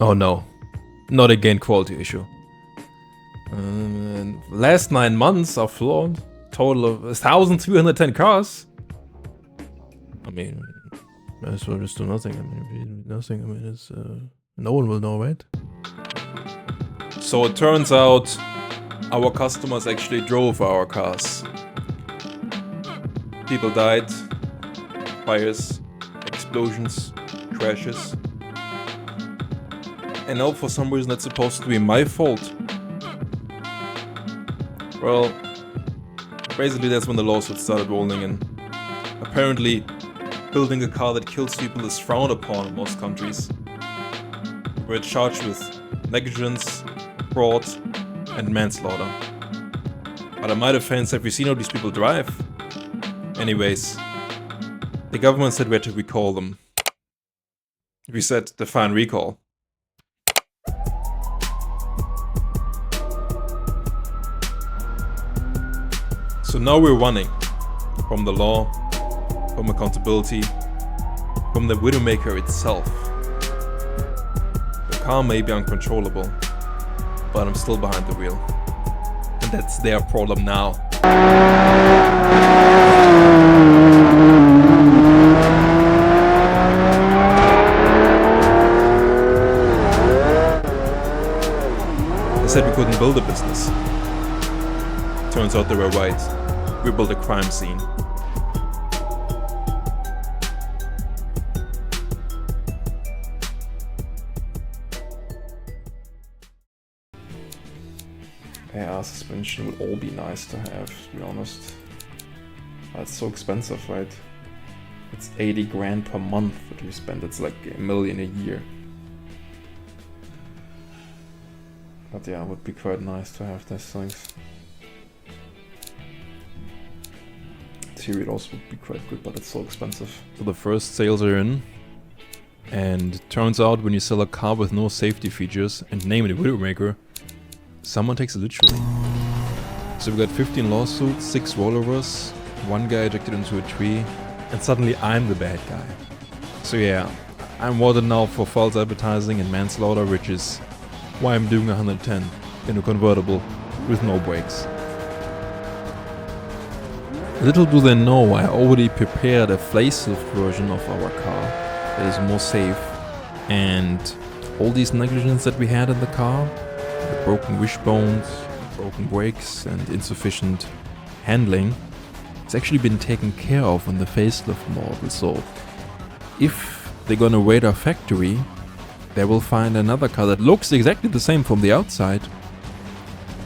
Oh no, not again quality issue. Last 9 months are flawed. Total of 1,310 cars. I mean, might as well just do nothing. I mean, if you do nothing, I mean, it's no one will know, right? So it turns out our customers actually drove our cars. People died, fires, explosions, crashes. And now for some reason that's supposed to be my fault. Well, basically that's when the lawsuit started rolling in. Apparently, building a car that kills people is frowned upon in most countries. We're charged with negligence, fraud, and manslaughter. But in my defense, have we seen how these people drive? Anyways, the government said we had to recall them. We said define recall. So now we're running from the law, from accountability, from the Widowmaker itself. The car may be uncontrollable, but I'm still behind the wheel. And that's their problem now. They said we couldn't build a business. Turns out they were right. We built a crime scene. Yeah, suspension would all be nice to have, to be honest. But it's so expensive, right? It's 80 grand per month that we spend. It's like $1 million a year. But yeah, it would be quite nice to have these things. Theory also would be quite good, but it's so expensive. So the first sales are in. And it turns out when you sell a car with no safety features and name it a Widowmaker, someone takes it literally. So we got 15 lawsuits, 6 rollovers, 1 guy ejected into a tree, and suddenly I'm the bad guy. So yeah, I'm wanted now for false advertising and manslaughter, which is why I'm doing 110 in a convertible with no brakes. Little do they know, I already prepared a facelift version of our car that is more safe, and all these negligence that we had in the car, the broken wishbones, broken brakes and insufficient handling, it's actually been taken care of in the facelift model. So if they're gonna raid our factory, they will find another car that looks exactly the same from the outside,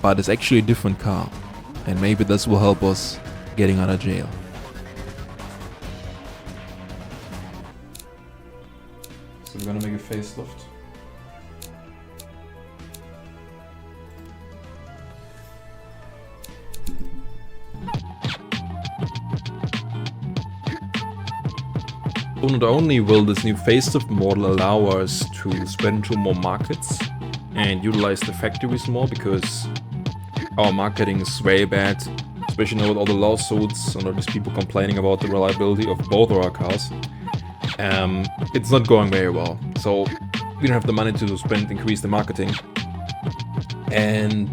but it's actually a different car, and maybe this will help us getting out of jail. So we're gonna make a facelift. So not only will this new facelift model allow us to spread into more markets and utilize the factories more, because our marketing is very bad, especially now with all the lawsuits and all these people complaining about the reliability of both of our cars. It's not going very well. So we don't have the money to spend, increase the marketing. And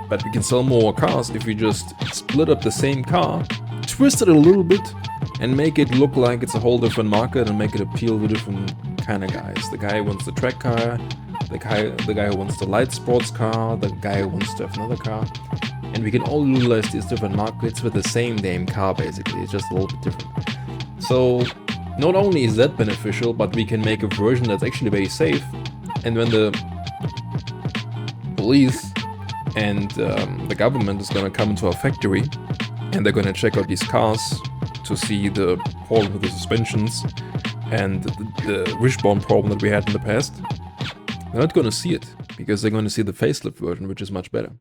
but we can sell more cars if we just split up the same car, twist it a little bit, and make it look like it's a whole different market and make it appeal to different kind of guys. The guy who wants the track car, the guy who wants the light sports car, the guy who wants to have another car. And we can all utilize these different markets with the same damn car, basically. It's just a little bit different. So not only is that beneficial, but we can make a version that's actually very safe. And when the police and the government is gonna come into our factory and they're gonna check out these cars to see the problem with the suspensions and the wishbone problem that we had in the past, they're not gonna see it, because they're gonna see the facelift version, which is much better.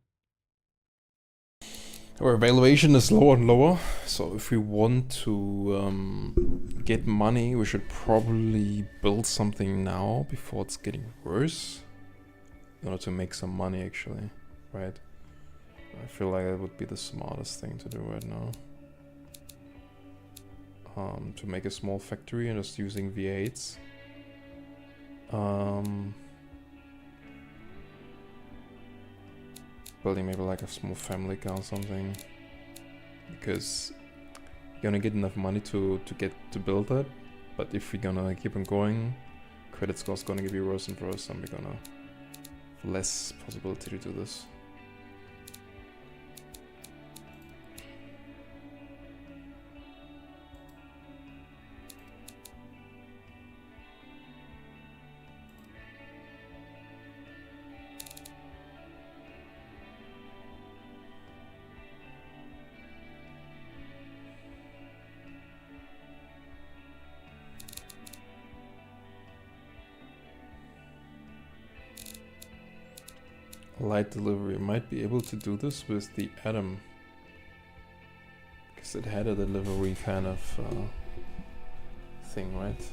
Our valuation is lower and lower, so if we want to get money, we should probably build something now before it's getting worse, in order to make some money actually, right? I feel like that would be the smartest thing to do right now. To make a small factory and just using V8s. building maybe like a small family car or something, because you're gonna get enough money to build that. But if we're gonna keep on going, credit score's gonna get worse and worse, and we're gonna have less possibility to do this. Light delivery might be able to do this with the Atom, because it had a delivery kind of thing, right?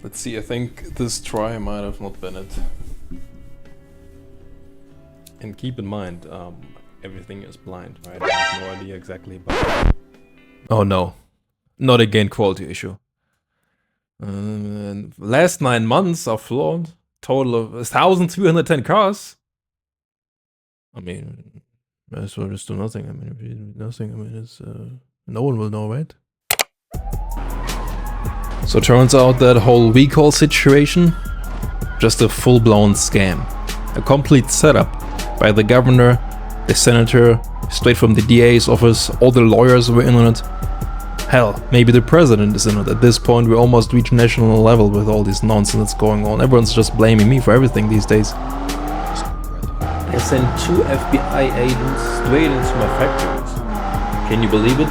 Let's see, I think this try might have not been it. And keep in mind, everything is blind, right? I have no idea exactly about... Oh no, not again quality issue. Last 9 months are flawed. Total of 1,310 cars. I mean, might as well just do nothing. I mean, if you do nothing, I mean, it's no one will know, right? So it turns out that whole recall situation, just a full-blown scam. A complete setup by the governor, the senator, straight from the DA's office, all the lawyers were in on it. Hell, maybe the president is in it. At this point we almost reach national level with all this nonsense that's going on. Everyone's just blaming me for everything these days. I sent 2 FBI agents straight into my factories. Can you believe it?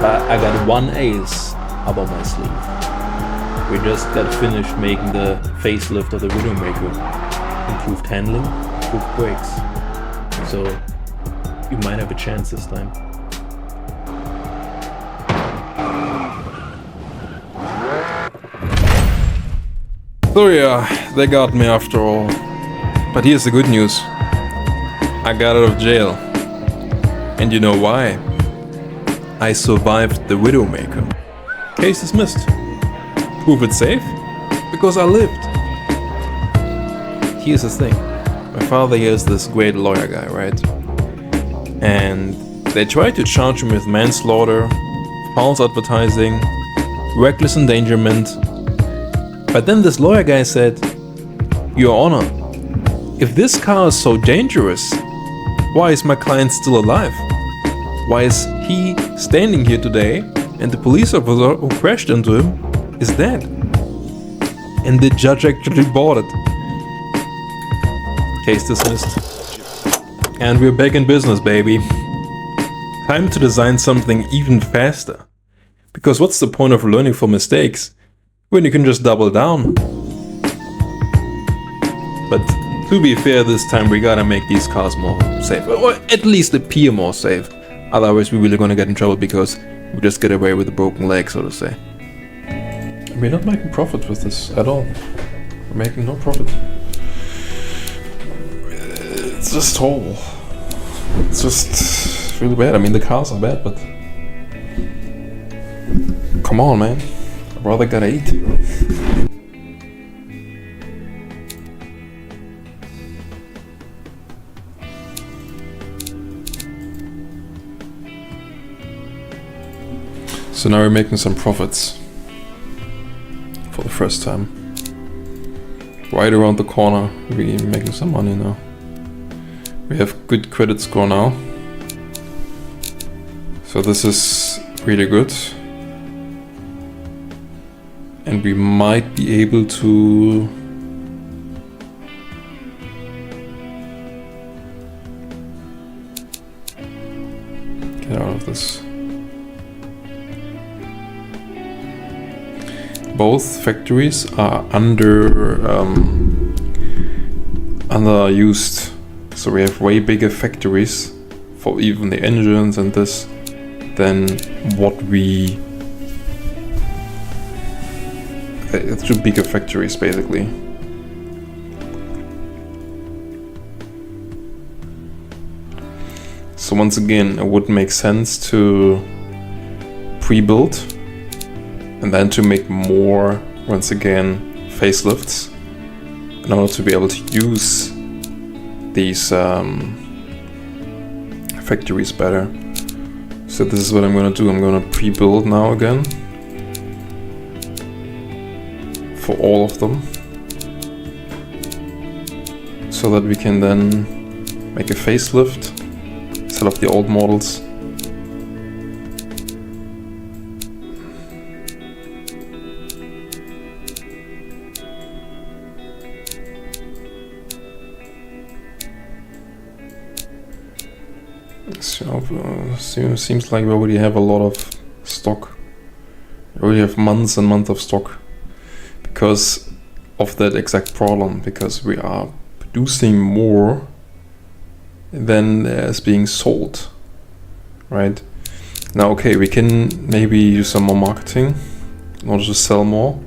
I got 1 ace up on my sleeve. We just got finished making the facelift of the Widowmaker. Improved handling, improved brakes. So you might have a chance this time. So yeah, they got me after all. But here's the good news. I got out of jail. And you know why? I survived the Widowmaker. Case dismissed. Prove it safe? Because I lived. Here's the thing. My father here is this great lawyer guy, right? And they tried to charge him with manslaughter, false advertising, reckless endangerment. But then this lawyer guy said, Your Honor, if this car is so dangerous, why is my client still alive? Why is he standing here today and the police officer who crashed into him is dead? And the judge actually bought it. Case dismissed. And we're back in business, baby. Time to design something even faster. Because what's the point of learning from mistakes when you can just double down? But to be fair, this time we gotta make these cars more safe. Or at least appear more safe. Otherwise we're really gonna get in trouble because we just get away with a broken leg, so to say. We're not making profit with this at all. We're making no profit. It's just horrible. It's just really bad. I mean, the cars are bad, but come on, man. I'd rather get 8. So now we're making some profits for the first time. Right around the corner, we're making some money now. We have good credit score now. So this is really good. And we might be able to get out of this. Both factories are underused. So we have way bigger factories for even the engines and this than what we... It's 2 bigger factories basically. So once again, it would make sense to pre-build and then to make more, once again, facelifts in order to be able to use these factories better. So this is what I'm gonna do. I'm gonna pre-build now again for all of them, so that we can then make a facelift, sell off the old models. So, seems like we already have a lot of stock. We already have months and months of stock because of that exact problem, because we are producing more than is being sold, right? Now, okay, we can maybe use some more marketing in order to sell more.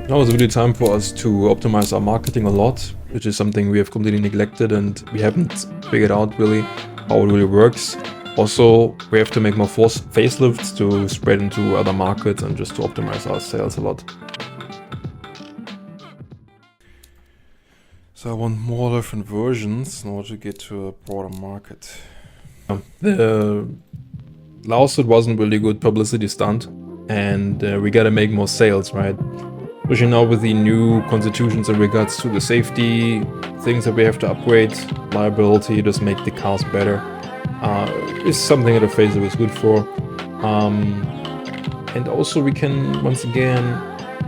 Now is really time for us to optimize our marketing a lot, which is something we have completely neglected and we haven't figured out really how it really works. Also, we have to make more facelifts to spread into other markets and just to optimize our sales a lot. So I want more different versions in order to get to a broader market. The lawsuit wasn't really good publicity stunt, and we gotta make more sales, right? Especially now with the new constitutions in regards to the safety, things that we have to upgrade, liability, just make the cars better. Is something that a facelift is good for. And also we can, once again,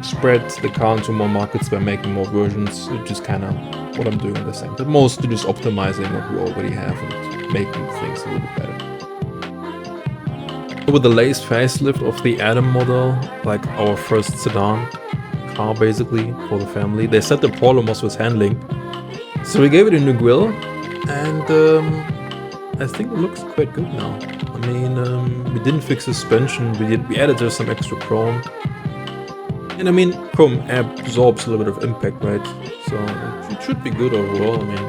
spread the car into more markets by making more versions, which is kind of what I'm doing at the same time. Mostly just optimizing what we already have and making things a little bit better. With the latest facelift of the Adam model, like our first sedan car basically for the family, they said the problem was with handling. So we gave it a new grille, and I think it looks quite good now. I mean, we didn't fix suspension, we added just some extra chrome. And I mean, chrome absorbs a little bit of impact, right? So it should be good overall. I mean,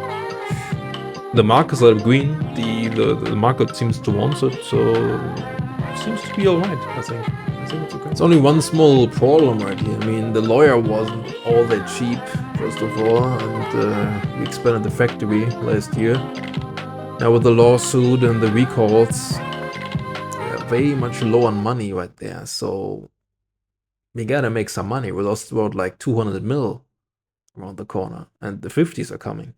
the markers are green, the market seems to want it, so it seems to be alright, I think. It's okay. It's only one small problem right here. I mean, the lawyer wasn't all that cheap, first of all, and we expanded the factory last year. Now with the lawsuit and the recalls, we're very much low on money right there, so we gotta make some money. We lost about like 200 mil around the corner, and the 50s are coming.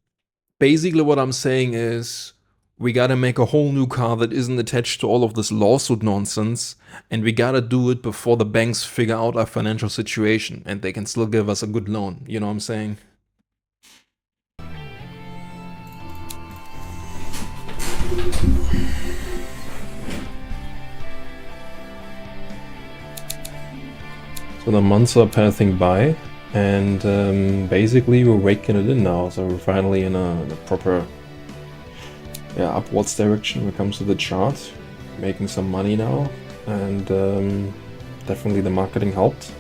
Basically what I'm saying is, we gotta make a whole new car that isn't attached to all of this lawsuit nonsense, and we gotta do it before the banks figure out our financial situation and they can still give us a good loan, you know what I'm saying? So the months are passing by, and basically we're raking it in now, so we're finally in a proper upwards direction when it comes to the chart, making some money now, and definitely the marketing helped.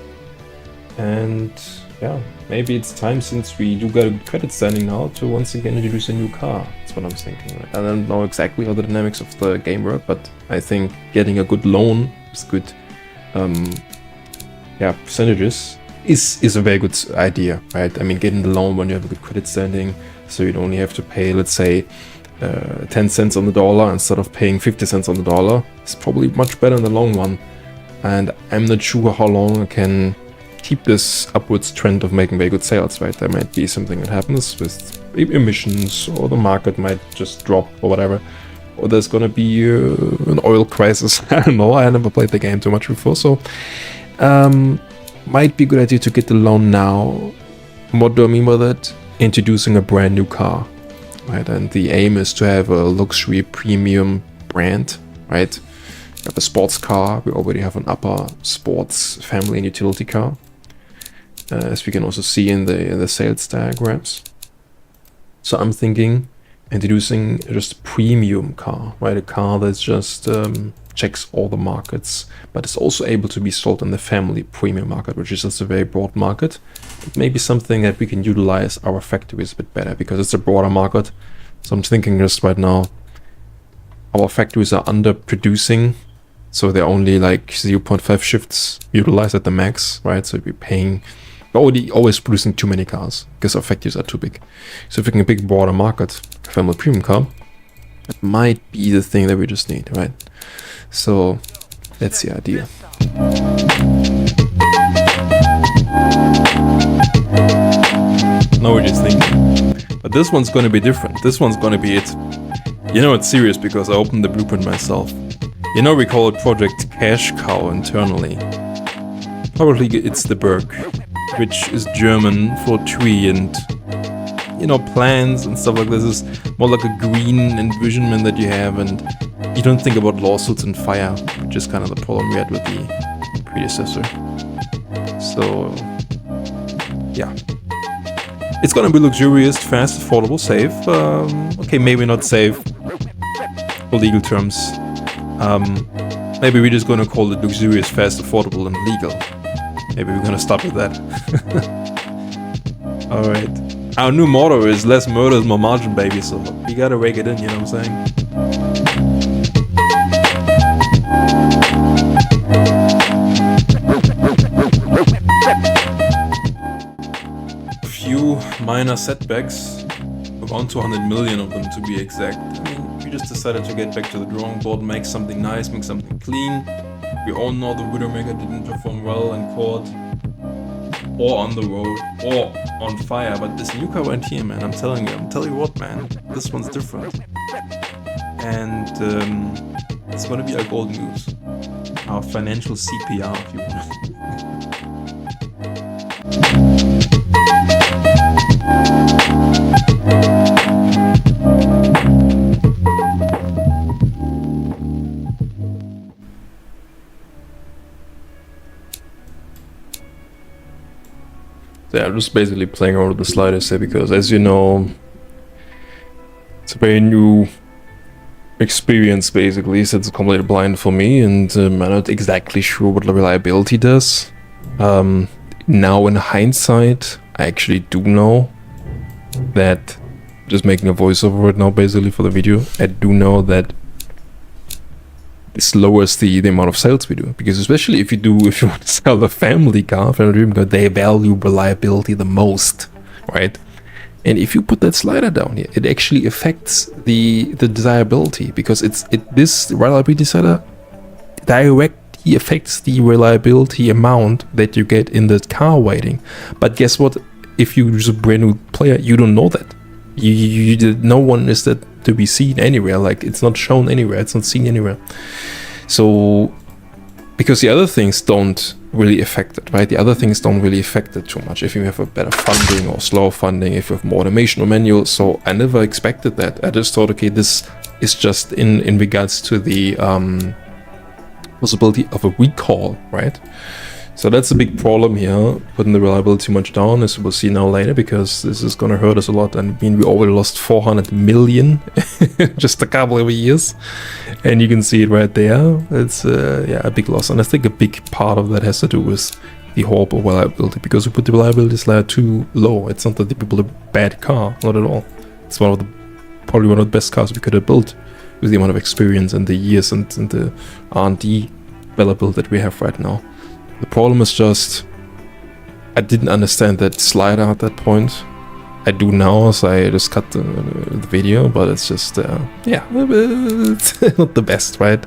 And yeah, maybe it's time, since we do got a good credit standing now, to once again introduce a new car. That's what I'm thinking. Right? I don't know exactly how the dynamics of the game work, but I think getting a good loan is good. Percentages is a very good idea, right? I mean, getting the loan when you have a good credit standing, so you'd only have to pay, let's say, 10 cents on the dollar instead of paying 50 cents on the dollar. It's probably much better in the long run. And I'm not sure how long I can keep this upwards trend of making very good sales, right? There might be something that happens with emissions, or the market might just drop, or whatever. Or there's gonna be an oil crisis. I don't know, I never played the game too much before, so might be a good idea to get the loan now. What do I mean by that? Introducing a brand new car, right? And the aim is to have a luxury premium brand, right? We have a sports car, we already have an upper sports family and utility car, as we can also see in the sales diagrams. So I'm thinking introducing just a premium car, right? A car that's just checks all the markets, but it's also able to be sold in the family premium market, which is just a very broad market. It may be something that we can utilize our factories a bit better, because it's a broader market. So I'm thinking just right now, our factories are underproducing, so they're only like 0.5 shifts utilized at the max, right? So we're always producing too many cars because our factories are too big. So if we can a big broader market, a family premium car, that might be the thing that we just need, right? So that's the idea. Now we're just thinking, but this one's going to be different. This one's going to be it. You know, it's serious because I opened the blueprint myself. You know, we call it Project Cash Cow internally. Probably it's the Birke, which is German for tree, and you know, plans and stuff like this is more like a green envisionment that you have, and you don't think about lawsuits and fire, which is kind of the problem we had with the predecessor. So yeah, it's gonna be luxurious, fast, affordable, safe. Okay, maybe not safe for legal terms. Maybe we're just gonna call it luxurious, fast, affordable, and legal. Maybe we're gonna start with that. Alright. Our new motto is less murder is more margin, baby, so we gotta rake it in, you know what I'm saying? A few minor setbacks, around 200 million of them to be exact. I mean, we just decided to get back to the drawing board, make something nice, make something clean. We all know the Widowmaker didn't perform well in court, or on the road, or on fire, but this new car went here, man. I'm telling you what, man, this one's different. And it's gonna be our golden goose, our financial CPR, if you want. Yeah, I'm just basically playing around with the sliders here because, as you know, it's a very new experience basically, so it's completely blind for me, and I'm not exactly sure what the reliability does. Now in hindsight, I actually do know that, just making a voiceover right now basically for the video, I do know that this lowers the amount of sales we do, because especially if you want to sell a family car, they value reliability the most, right? And if you put that slider down here, it actually affects the desirability, because this reliability slider directly affects the reliability amount that you get in the car weighting. But guess what? If you're just a brand new player, you don't know that. No one is that to be seen anywhere, like it's not shown anywhere, it's not seen anywhere. So, because the other things don't really affect it, right? The other things don't really affect it too much. If you have a better funding or slow funding, if you have more automation or manual. So I never expected that. I just thought, okay, this is just in regards to the possibility of a recall, right? So that's a big problem here, putting the reliability much down, as we'll see now later, because this is gonna hurt us a lot. And I mean, we already lost 400 million just a couple of years, and you can see it right there. It's yeah, a big loss, and I think a big part of that has to do with the horrible reliability, because we put the reliability slider too low. It's not that the people a bad car, not at all. It's probably one of the best cars we could have built with the amount of experience and the years and the R&D available that we have right now. The problem is just, I didn't understand that slider at that point. I do now, so I just cut the video, but it's just, yeah, it's not the best, right?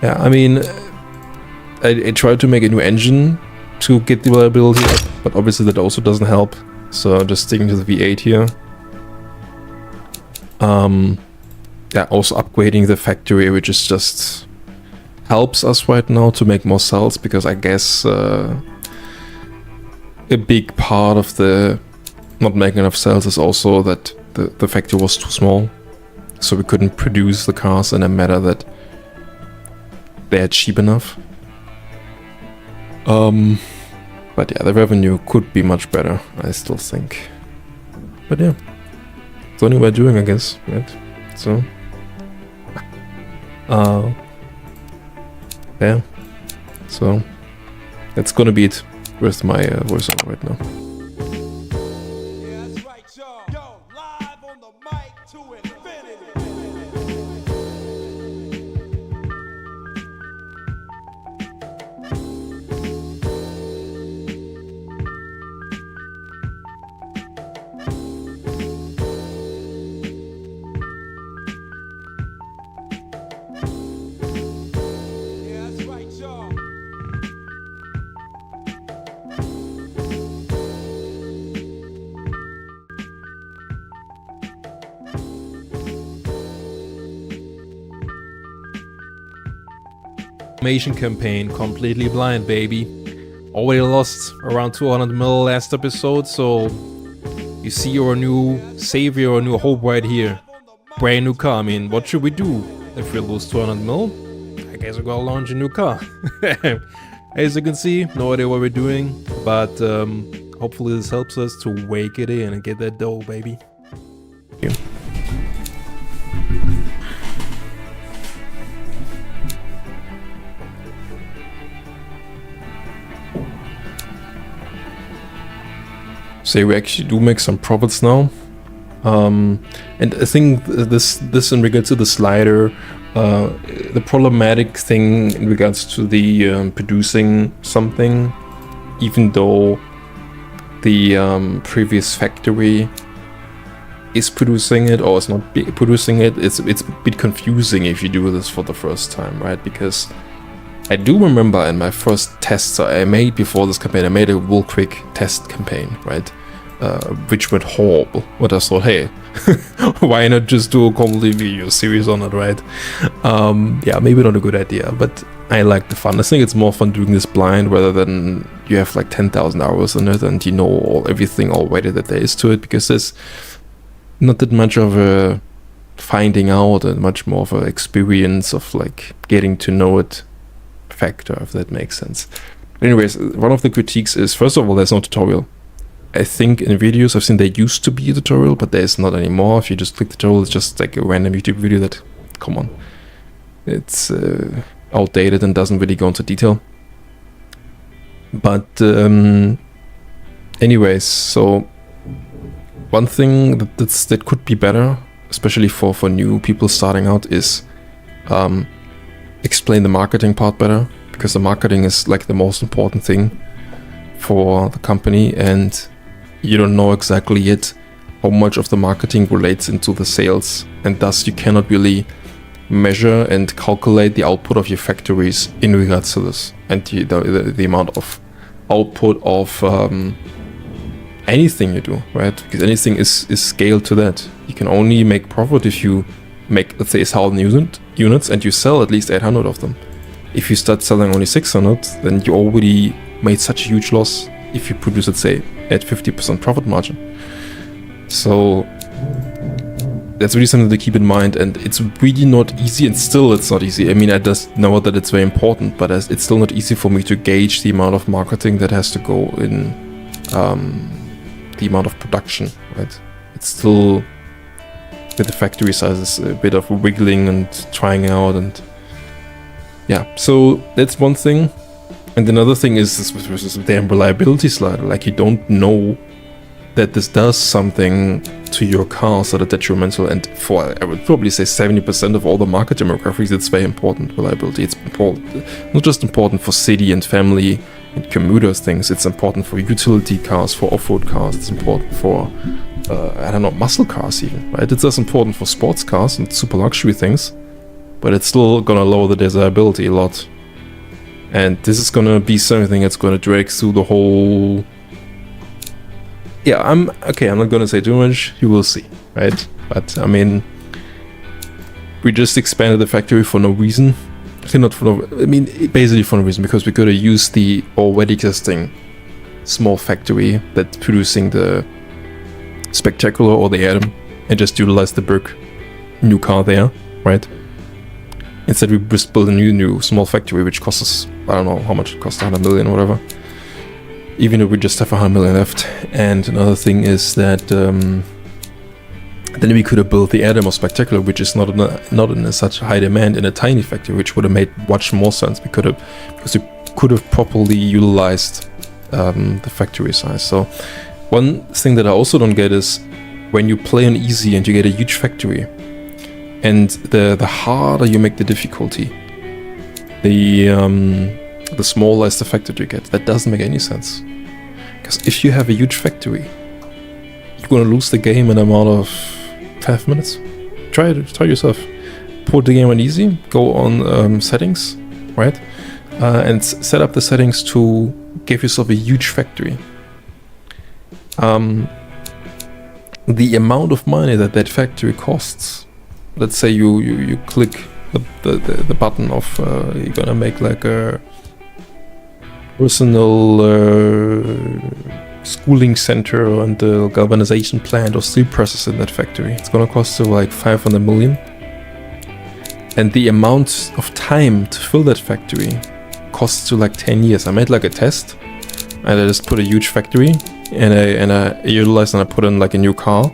Yeah, I mean, I tried to make a new engine to get the reliability up, but obviously that also doesn't help. So I'm just sticking to the V8 here. Yeah, also upgrading the factory, which is just helps us right now to make more cells, because I guess a big part of the not making enough cells is also that the factory was too small, so we couldn't produce the cars in a matter that they're cheap enough. But yeah, the revenue could be much better, I still think. But yeah, it's only we're doing, I guess, right? So yeah, so that's gonna be it with my voiceover right now. Yeah, that's right, y'all. Yo, live on the mic to infinity. Yeah, that's right, y'all. Automation campaign, completely blind, baby. Already lost around 200 mil last episode, so you see our new savior, our new hope right here. Brand new car. I mean, what should we do if we lose 200 mil? I guess we gotta launch a new car. As you can see, no idea what we're doing, but hopefully this helps us to wake it in and get that dough, baby. Here. So we actually do make some profits now, and I think this in regards to the slider, the problematic thing in regards to the producing something, even though the previous factory is producing it or is not producing it, it's a bit confusing if you do this for the first time, right? Because I do remember in my first tests I made before this campaign, I made a wool quick test campaign, right? Which went horrible. But I thought, hey, why not just do a complete video series on it, right? Yeah, maybe not a good idea, but I like the fun. I think it's more fun doing this blind rather than you have like 10,000 hours in it and you know everything already that there is to it, because there's not that much of a finding out and much more of an experience of like getting to know it factor, if that makes sense. Anyways, one of the critiques is, first of all, there's no tutorial. I think in videos I've seen there used to be a tutorial, but there's not anymore. If you just click the tutorial, it's just like a random YouTube video that, come on, it's outdated and doesn't really go into detail. But anyways, so one thing that could be better, especially for new people starting out, is explain the marketing part better, because the marketing is like the most important thing for the company, and you don't know exactly yet how much of the marketing relates into the sales, and thus you cannot really measure and calculate the output of your factories in regards to this, and the amount of output of anything you do, right? Because anything is scaled to that. You can only make profit if you make, let's say, 1,000 units and you sell at least 800 of them. If you start selling only 600, then you already made such a huge loss if you produce, let's say, at 50% profit margin. So that's really something to keep in mind, and it's really not easy, and still it's not easy. I mean, I just know that it's very important, but it's still not easy for me to gauge the amount of marketing that has to go in the amount of production, right? It's still, with the factory sizes, a bit of wiggling and trying out, and yeah, so that's one thing. And another thing is this damn reliability slider. Like, you don't know that this does something to your cars that are detrimental, and for, I would probably say 70% of all the market demographics, it's very important, reliability. It's important, not just important for city and family and commuters things, it's important for utility cars, for off-road cars, it's important for, I don't know, muscle cars even, right? It's as important for sports cars and super luxury things, but it's still gonna lower the desirability a lot. And this is gonna be something that's gonna drag through the whole... Yeah, I'm not gonna say too much, you will see, right? But, I mean, we just expanded the factory for no reason. Basically for no reason, because we could have used the already existing small factory that's producing the Spectacular or the Atom and just utilize the Birke new car there, right? Instead we just build a new small factory which costs us, I don't know how much it costs, 100 million or whatever. Even if we just have 100 million left. And another thing is that then we could have built the Atom or Spectacular, which is not in such high demand, in a tiny factory, which would have made much more sense. Because we could have properly utilized the factory size. So one thing that I also don't get is when you play on easy and you get a huge factory, and the harder you make the difficulty, the smaller is the factory you get. That doesn't make any sense. Because if you have a huge factory, you're gonna lose the game in a matter of 5 minutes. Try yourself. Put the game on easy, go on settings, right? And set up the settings to give yourself a huge factory. The amount of money that factory costs, let's say you click the button of you're gonna make like a personal schooling center and the galvanization plant or steel presses in that factory. It's gonna cost you like 500 million. And the amount of time to fill that factory costs you like 10 years. I made like a test and I just put a huge factory and I utilized and I put in like a new car.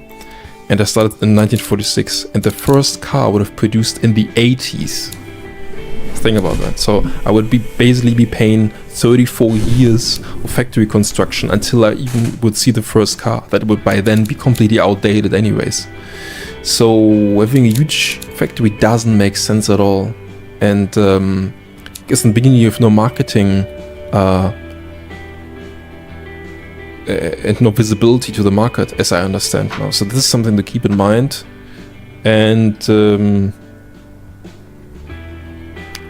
And I started in 1946 and the first car would have produced in the 80s. Think about that. So I would basically be paying 34 years of factory construction until I even would see the first car. That would by then be completely outdated anyways. So having a huge factory doesn't make sense at all. And I guess in the beginning you have no marketing and no visibility to the market, as I understand now. So this is something to keep in mind. And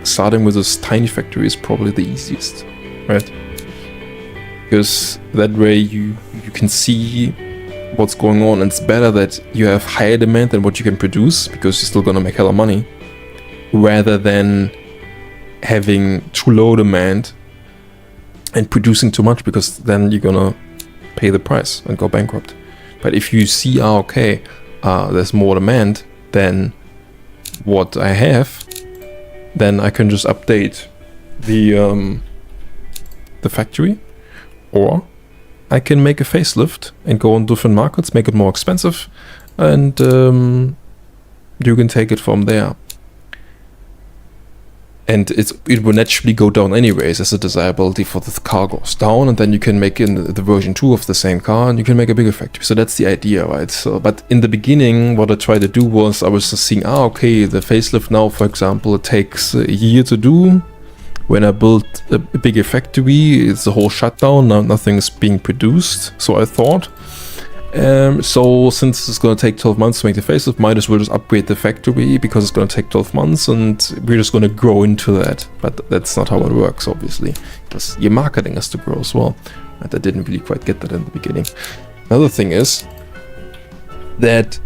starting with this tiny factory is probably the easiest, right? Because that way you can see what's going on, and it's better that you have higher demand than what you can produce, because you're still gonna make hella money, rather than having too low demand and producing too much, because then you're gonna pay the price and go bankrupt. But if you see, there's more demand than what I have, then I can just update the factory, or I can make a facelift and go on different markets, make it more expensive, and you can take it from there. And it will naturally go down anyways as the desirability for the car goes down, and then you can make in the version 2 of the same car and you can make a bigger factory. So that's the idea, right? So, but in the beginning, what I tried to do was I was just seeing, the facelift now, for example, it takes a year to do. When I built a bigger factory, it's a whole shutdown, now nothing's being produced. So I thought, so since it's going to take 12 months to make the facelift, might as well just upgrade the factory, because it's going to take 12 months and we're just going to grow into that. But that's not how it works, obviously, because your marketing has to grow as well. And I didn't really quite get that in the beginning. Another thing is that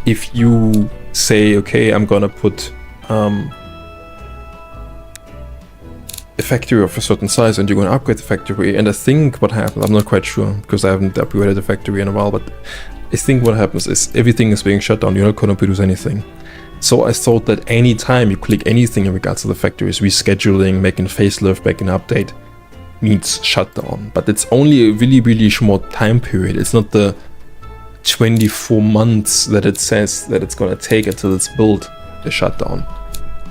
if you say, okay, I'm going to put a factory of a certain size and you're going to upgrade the factory, and I think what happened, I'm not quite sure because I haven't upgraded the factory in a while, but I think what happens is everything is being shut down. You're not gonna produce anything. So I thought that any time you click anything in regards to the factories, rescheduling, making facelift, making update, means shutdown. But it's only a really, really short time period. It's not the 24 months that it says that it's gonna take until it's built, the shutdown.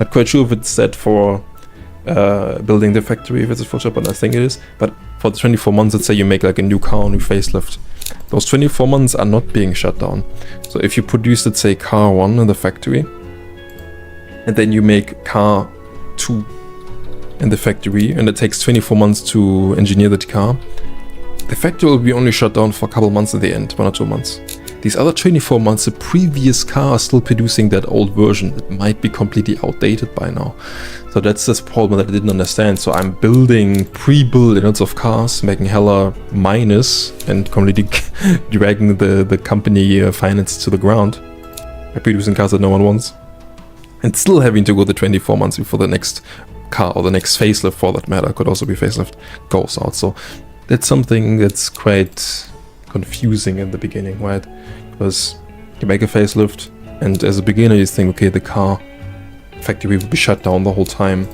Not quite sure if it's set for building the factory, if it's a full shut, but I think it is. But for the 24 months, let's say you make like a new car, new facelift. Those 24 months are not being shut down. So if you produce, let's say, car 1 in the factory, and then you make car 2 in the factory, and it takes 24 months to engineer that car, the factory will be only shut down for a couple months at the end, 1 or 2 months. These other 24 months, the previous car is still producing that old version. It might be completely outdated by now. So that's this problem that I didn't understand. So I'm building pre-built lots of cars, making hella minus, and completely dragging the company finance to the ground by producing cars that no one wants. And still having to go the 24 months before the next car, or the next facelift for that matter, could also be facelift, goes out. So that's something that's quite confusing in the beginning, right? Because you make a facelift, and as a beginner you think, okay, the car factory will be shut down the whole time,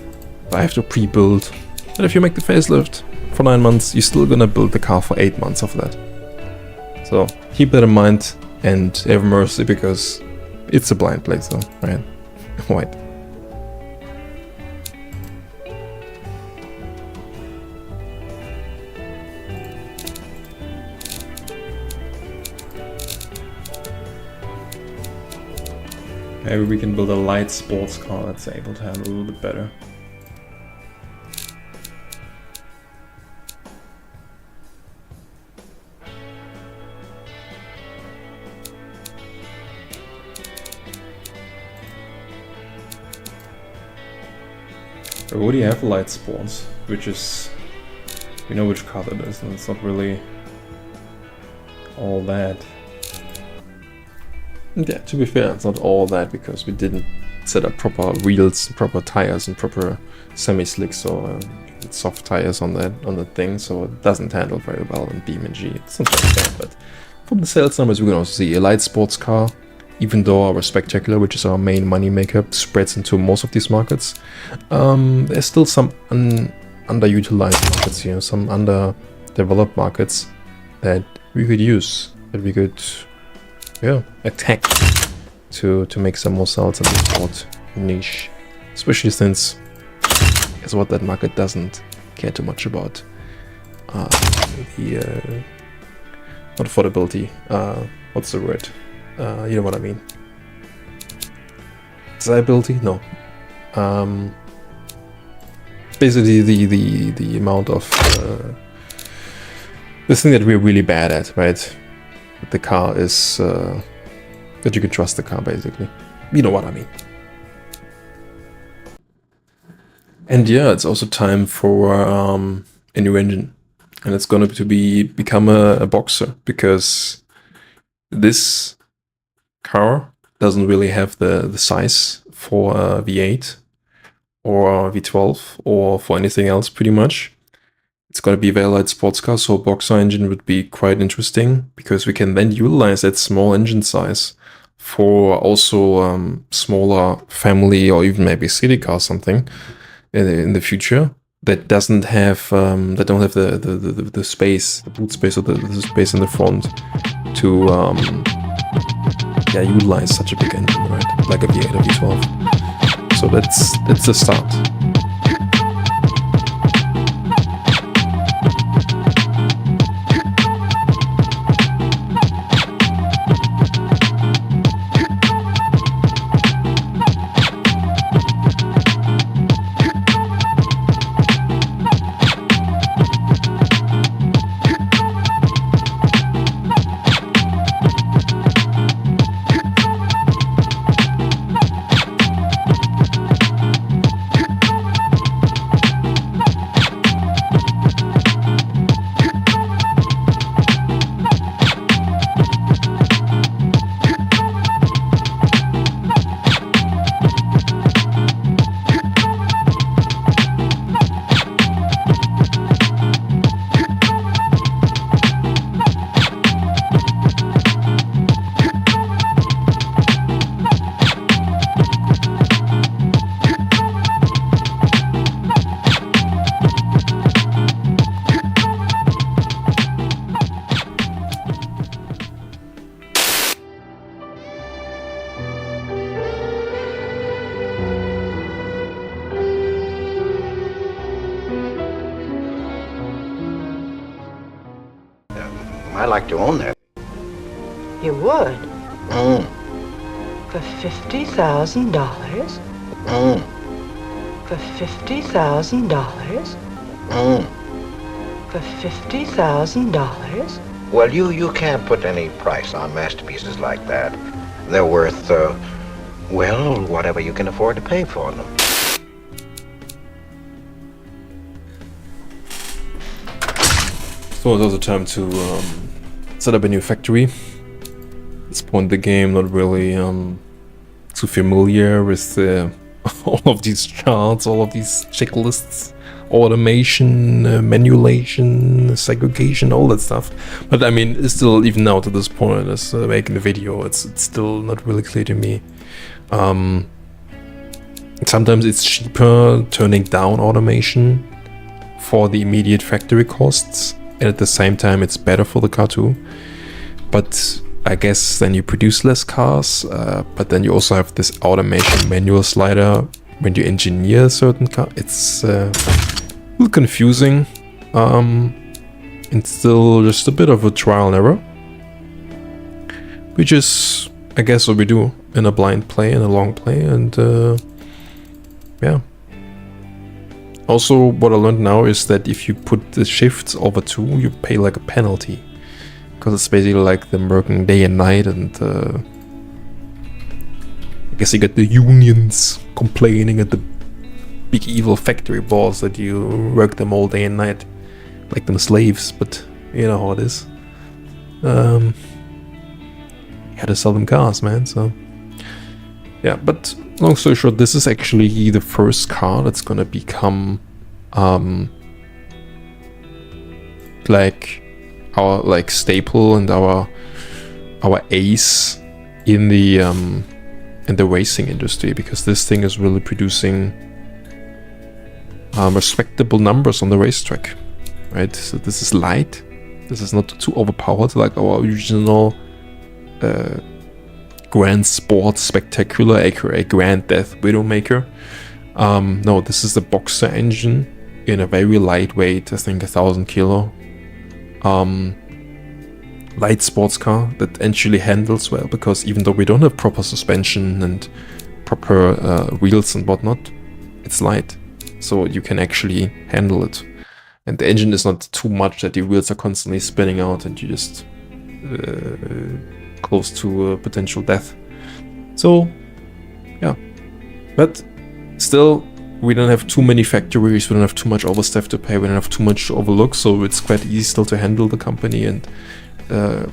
I have to pre-build. And if you make the facelift for 9 months, you're still gonna build the car for 8 months of that. So keep that in mind and have mercy, because it's a blind place though, right? Right. Maybe we can build a light sports car that's able to handle a little bit better. I already have light sports, which is, we know which car that is, and it's not really all that. Yeah, to be fair, it's not all that, because we didn't set up proper wheels, proper tires, and proper semi-slicks or soft tires on that thing, so it doesn't handle very well in BeamNG. It's not that bad, but from the sales numbers we can also see a light sports car, even though our spectacular, which is our main money maker, spreads into most of these markets. There's still some underutilized markets here, some underdeveloped markets that we could use, that we could attack to make some more sales in the sport niche, especially since guess what, that market doesn't care too much about the not affordability, what's the word, you know what I mean, desirability, no, basically the amount of the thing that we're really bad at, right? The car is that you can trust the car, basically. You know what I mean. And yeah, it's also time for a new engine, and it's going to become a boxer, because this car doesn't really have the size for a V8 or V12 or for anything else, pretty much. It's going to be a very light sports car, so a boxer engine would be quite interesting, because we can then utilize that small engine size for also smaller family or even maybe city car something in the future that doesn't have that don't have the space, the boot space, or the space in the front to utilize such a big engine, right? Like a V8 or V12. So that's a start. I'd like to own that. You would? Mm. For $50,000? Mm. For $50,000? Mm. For $50,000? Well, you can't put any price on masterpieces like that. They're worth, well, whatever you can afford to pay for them. So it's also time to set up a new factory. At this point in the game, not really too familiar with all of these charts, all of these checklists, automation, manipulation, segregation, all that stuff. But I mean, it's still, even now to this point, as making the video, it's still not really clear to me. Sometimes it's cheaper turning down automation for the immediate factory costs, and at the same time it's better for the car too. But I guess then you produce less cars, but then you also have this automation manual slider when you engineer a certain car. It's a little confusing. It's still just a bit of a trial and error, which is, I guess, what we do in a blind play and a long play. And yeah. Also, what I learned now is that if you put the shifts over 2, you pay like a penalty. Because it's basically like them working day and night, and I guess you get the unions complaining at the big evil factory boss that you work them all day and night like them slaves, but you know how it is. You had to sell them cars, man, so yeah. But long story short, this is actually the first car that's gonna become like our staple and our ace in the racing industry, because this thing is really producing respectable numbers on the racetrack, right? So this is light, this is not too overpowered like our original Grand Sport Spectacular, aka Grand Death Widowmaker. No, this is the Boxer engine in a very lightweight, I think 1,000 kilo light sports car that actually handles well, because even though we don't have proper suspension and proper wheels and whatnot, it's light, so you can actually handle it, and the engine is not too much that your wheels are constantly spinning out and you just close to potential death. So yeah, but still, we don't have too many factories, we don't have too much overstaff to pay, we don't have too much to overlook, so it's quite easy still to handle the company, and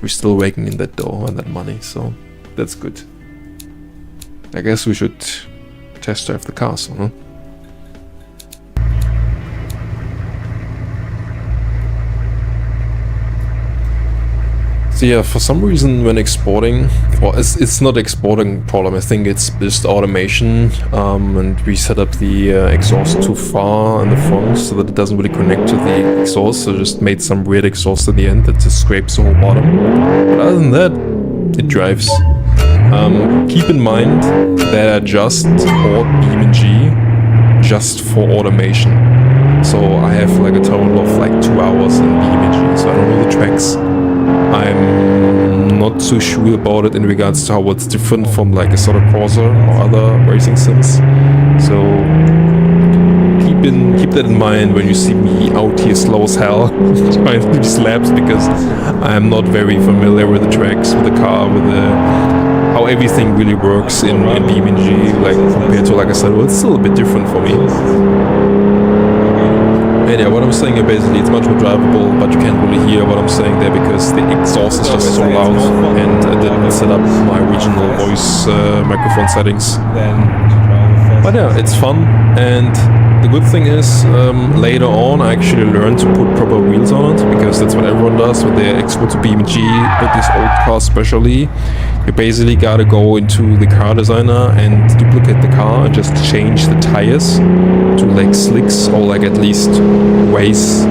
we're still raking in that dough and that money, so that's good. I guess we should test drive the cars, huh? So yeah, for some reason when exporting, or it's not exporting problem, I think it's just automation, and we set up the exhaust too far in the front so that it doesn't really connect to the exhaust, so just made some weird exhaust at the end that just scrapes the whole bottom. But other than that, it drives. Keep in mind that I just bought BeamNG just for automation. So I have like a total of like 2 hours in BeamNG, so I don't know the tracks. I'm not so sure about it in regards to how it's different from like a sort of Corsa or other racing sims. So keep that in mind when you see me out here slow as hell trying to do these laps, because I'm not very familiar with the tracks, with the car, with how everything really works in BeamNG, like compared to, like I said, well, it's still a bit different for me. And yeah, what I'm saying here basically, it's much more drivable, but you can't really hear what I'm saying there because the exhaust is just so loud, and I didn't set up my regional voice microphone settings. But yeah, it's fun, and the good thing is, later on I actually learned to put proper wheels on it, because that's what everyone does when they export to BeamNG, with these old cars especially. You basically gotta go into the car designer and duplicate the car and just change the tires to like slicks, or like at least race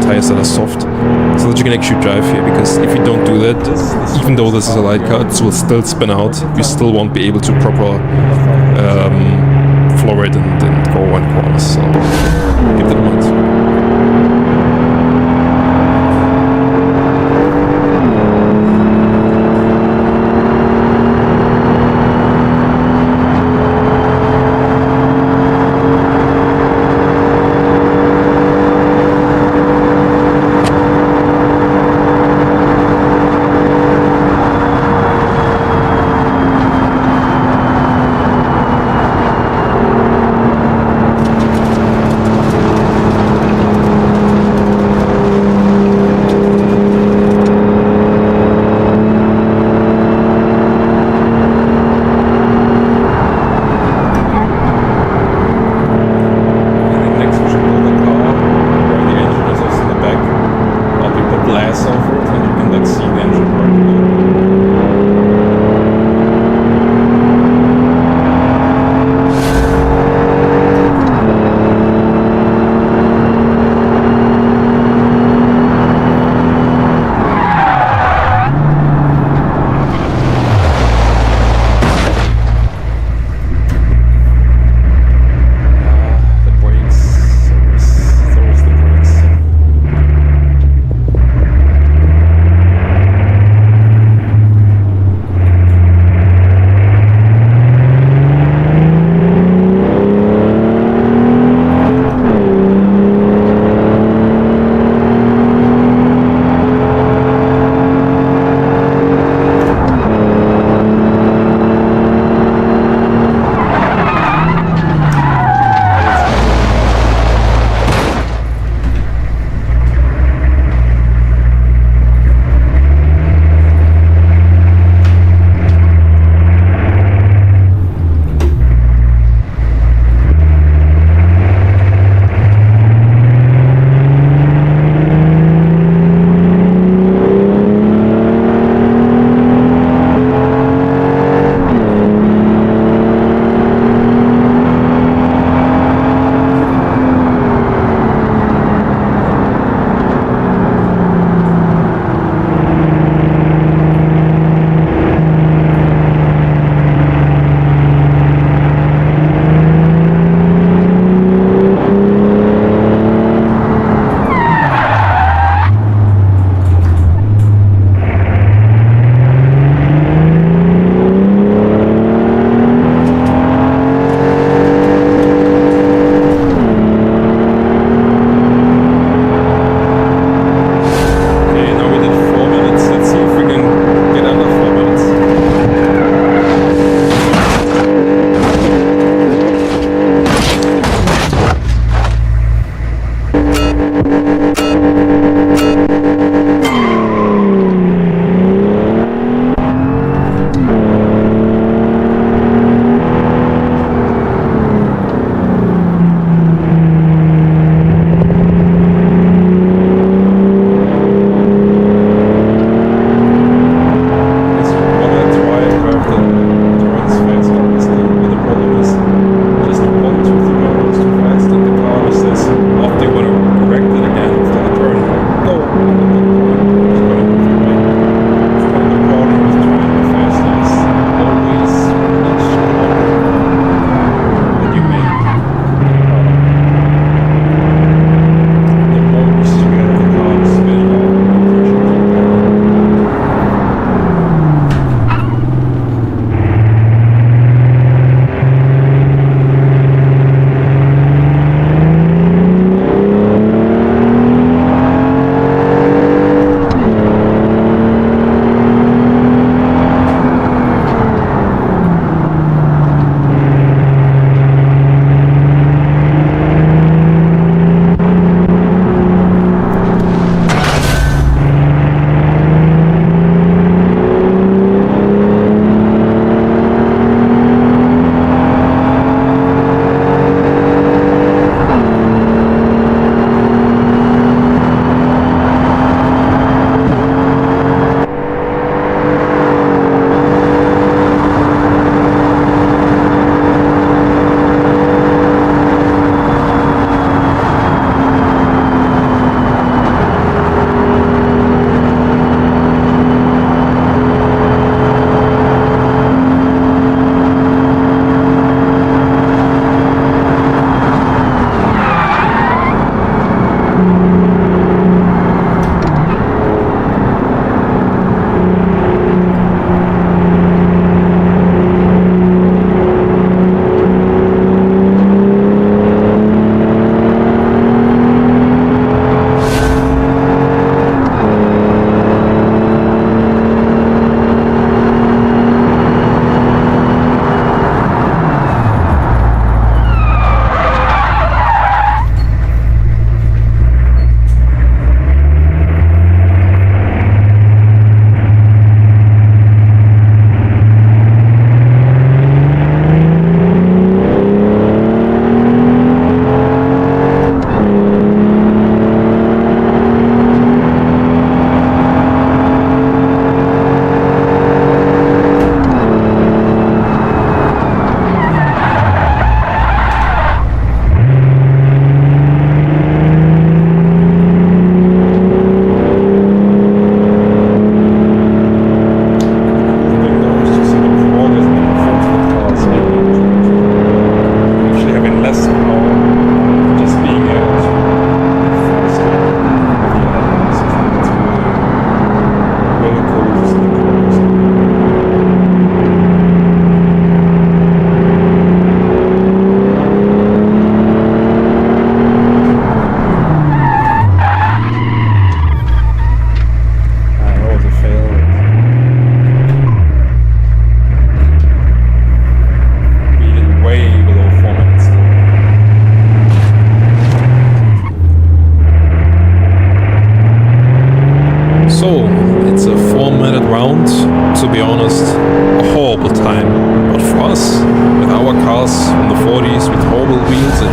tires that are soft, so that you can actually drive here, because if you don't do that, even though this is a light car, it will still spin out. You still won't be able to proper floor it and go one corner, so keep that in mind.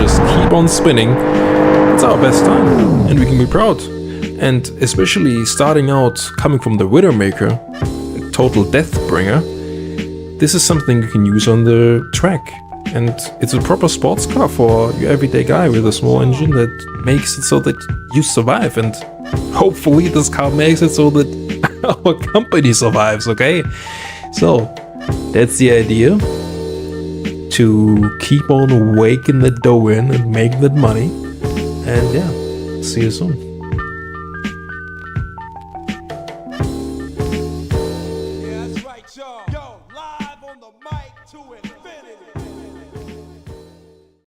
just keep on spinning. It's our best time, and we can be proud. And especially starting out, coming from the Widowmaker, a total death bringer, this is something you can use on the track. And it's a proper sports car for your everyday guy with a small engine that makes it so that you survive. And hopefully this car makes it so that our company survives, okay? So that's the idea. To keep on waking the dough in and making that money. And yeah, see you soon.